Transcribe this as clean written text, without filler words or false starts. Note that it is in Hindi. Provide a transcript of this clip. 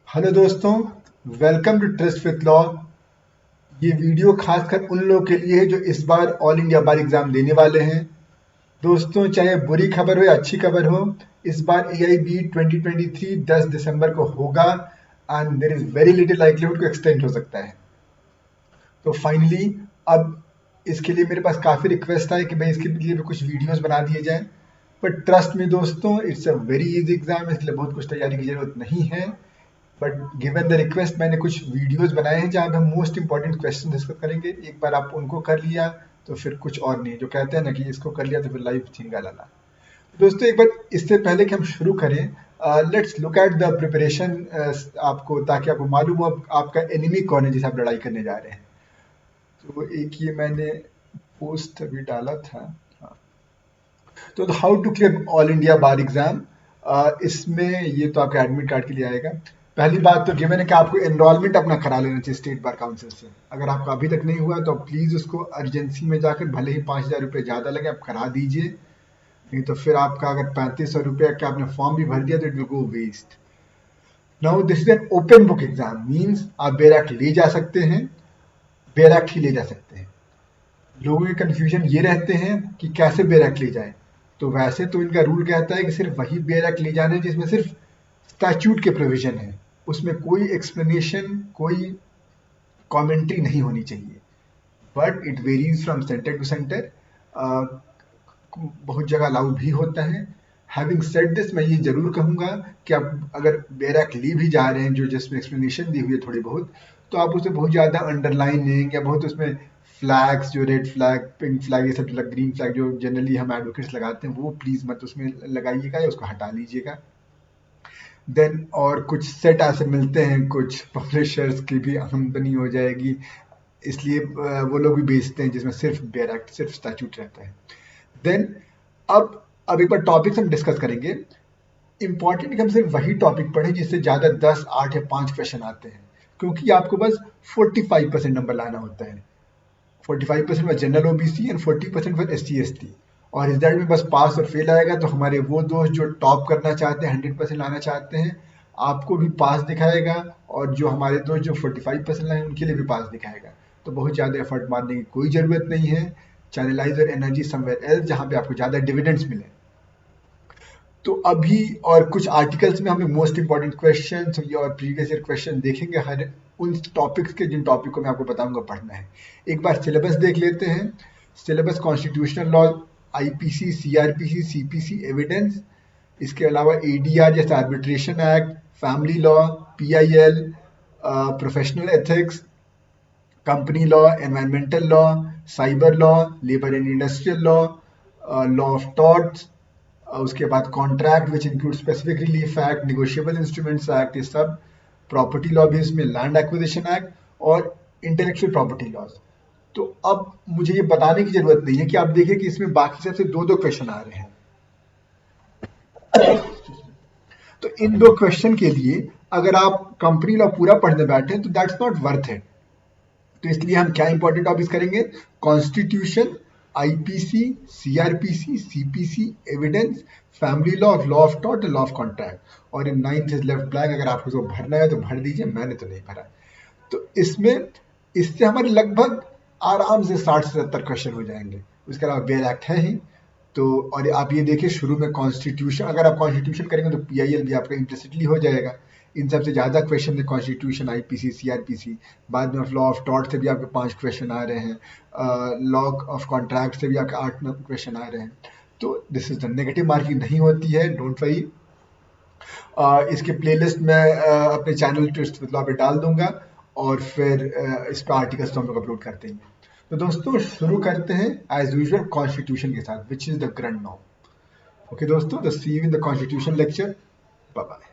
हेलो दोस्तों, welcome to trust with law. ये वीडियो खासकर उन लोगों के लिए है जो इस बार ऑल इंडिया बार एग्जाम देने वाले हैं। दोस्तों, चाहे बुरी खबर हो या अच्छी खबर हो, इस बार AIB 2023 10 दिसंबर को होगा and there is very little likelihood को एक्सटेंड हो सकता है। तो फाइनली अब इसके लिए मेरे पास काफ़ी रिक्वेस्ट है कि भाई इसके लिए भी कुछ वीडियोस बना दिए जाएं। बट ट्रस्ट मी दोस्तों, it's a very easy exam, इसके लिए बहुत कुछ तैयारी की जरूरत नहीं है। बट गिवन द रिक्वेस्ट मैंने कुछ वीडियोस बनाए हैं जहाँ पे हम मोस्ट इंपॉर्टेंट क्वेश्चन डिस्कस करेंगे। एक बार आप उनको कर लिया तो फिर कुछ और नहीं, जो कहते हैं ना कि इसको कर लिया तो फिर लाइफ झिंगा लाला। दोस्तों, एक बार इससे पहले कि हम शुरू करें, let's look at the preparation आपको, ताकि आपको मालूम हो आपका एनिमी कौन है जिसे आप लड़ाई करने जा रहे हैं। तो एक ये मैंने पोस्ट अभी डाला था। हाँ, तो how to clear all India bar exam, इसमें ये तो आपका एडमिट कार्ड के लिए आएगा। पहली बात तो गिवन है कि आपको एनरोलमेंट अपना करा लेना चाहिए स्टेट बार काउंसिल से। अगर आपका अभी तक नहीं हुआ तो प्लीज उसको अर्जेंसी में जाकर, भले ही 5,000 रुपये ज्यादा लगे, आप करा दीजिए। नहीं तो फिर आपका अगर 3500 रुपये का आपने फॉर्म भी भर दिया तो it will go waste. Now this is an open book exam, means आप बेयर एक्ट ले जा सकते हैं, बेयर एक्ट ही ले जा सकते हैं। लोगों के कंफ्यूजन ये रहते हैं कि कैसे बेयर एक्ट ले जाएं। तो वैसे तो इनका रूल कहता है कि सिर्फ वही बेयर एक्ट ले जाना है जिसमें सिर्फ स्टैच्यूट के प्रोविजन है, उसमें कोई एक्सप्लेनेशन, कोई कमेंट्री नहीं होनी चाहिए। But it varies from centre to centre, बहुत जगह अलाउ भी होता है। हैविंग सेड दिस, मैं ये जरूर कहूंगा कि आप अगर बेयर एक्ट ली भी जा रहे हैं जो जिसमें एक्सप्लेनेशन दी हुई है थोड़ी बहुत, तो आप उसे बहुत ज़्यादा अंडरलाइनिंग या बहुत उसमें फ्लैग्स, जो रेड फ्लैग, पिंक फ्लैग, ये सब जो ग्रीन फ्लैग जो जनरली हम एडवोकेट्स लगाते हैं, वो प्लीज़ मत उसमें लगाइएगा या उसको हटा लीजिएगा। देन और कुछ सेट ऐसे मिलते हैं, कुछ पब्लिशर्स की भी आमदनी हो जाएगी, इसलिए वो लोग भी बेचते हैं जिसमें सिर्फ बेयर एक्ट, सिर्फ स्टैच्यूट रहता है। देन अब एक बार टॉपिक्स हम डिस्कस करेंगे। इंपॉर्टेंट कि हम सिर्फ वही टॉपिक पढ़ें जिससे ज़्यादा 10, 8 या 5 क्वेश्चन आते हैं, क्योंकि आपको बस 45% नंबर लाना होता है। 45% for general OBC and 40% for SC ST। और रिजल्ट में बस पास और फेल आएगा तो हमारे वो दोस्त जो टॉप करना चाहते हैं, 100% लाना चाहते हैं, आपको भी पास दिखाएगा, और जो हमारे दोस्त जो 45% लाए उनके लिए भी पास दिखाएगा। तो बहुत ज़्यादा एफर्ट मारने की कोई ज़रूरत नहीं है। Channelise your energy somewhere else, जहाँ पे आपको ज़्यादा डिविडेंड्स मिले। तो अभी और कुछ आर्टिकल्स में हम मोस्ट इंपॉर्टेंट क्वेश्चंस और प्रीवियस ईयर क्वेश्चन देखेंगे, हर उन टॉपिक्स के जिन टॉपिक को मैं आपको बताऊंगा पढ़ना है। एक बार सिलेबस देख लेते हैं। Syllabus constitutional law, IPC, CRPC, CPC, evidence, इसके अलावा ADR जैसे arbitration act, family law, PIL, professional ethics, company law, environmental law, cyber law, labour and industrial law, law of torts, उसके बाद contract which include specific relief act, negotiable instruments act, ये सब, प्रॉपर्टी लॉ भी इसमें, लैंड एक्विजिशन एक्ट और इंटेलेक्चुअल प्रॉपर्टी लॉज। तो अब मुझे ये बताने की जरूरत नहीं है कि आप देखिए कि इसमें बाकी सबसे दो दो क्वेश्चन आ रहे हैं। तो इन दो क्वेश्चन के लिए अगर आप कंपनी लॉ पूरा पढ़ने बैठे तो दैट्स नॉट वर्थ इट। तो इसलिए हम क्या इंपॉर्टेंट टॉपिक्स करेंगे? Constitution, IPC, CRPC, CPC, evidence, family law, law of tort, law of contract. और इन 9th इज लेफ्ट ब्लैंक, अगर आपको इसको भरना है तो भर दीजिए, मैंने तो नहीं भरा। तो इसमें इससे हमारे लगभग आराम से 60 से 70 क्वेश्चन हो जाएंगे। उसके अलावा बेयर एक्ट है ही। तो और आप ये देखिए, शुरू में कॉन्स्टिट्यूशन, अगर आप कॉन्स्टिट्यूशन करेंगे तो PIL भी आपका इम्प्लिसिटली हो जाएगा। इन सबसे ज़्यादा क्वेश्चन है कॉन्स्टिट्यूशन, IPC, CRPC। बाद में लॉ ऑफ टॉर्ट से भी आपके 5 क्वेश्चन आ रहे हैं, लॉ ऑफ कॉन्ट्रैक्ट से भी आपके 8-9 क्वेश्चन आ रहे हैं। तो this is the negative marking नहीं होती है, डोंट वरी। इसके प्लेलिस्ट मैं अपने चैनल ट्विस्ट मतलब पे डाल दूंगा, और फिर इस पर आर्टिकल्स तो हम लोग अपलोड करते हैं। तो दोस्तों, शुरू करते हैं एज यूजुअल कॉन्स्टिट्यूशन के साथ, which is the grand norm. Okay दोस्तों, see you in the constitution lecture. Bye bye.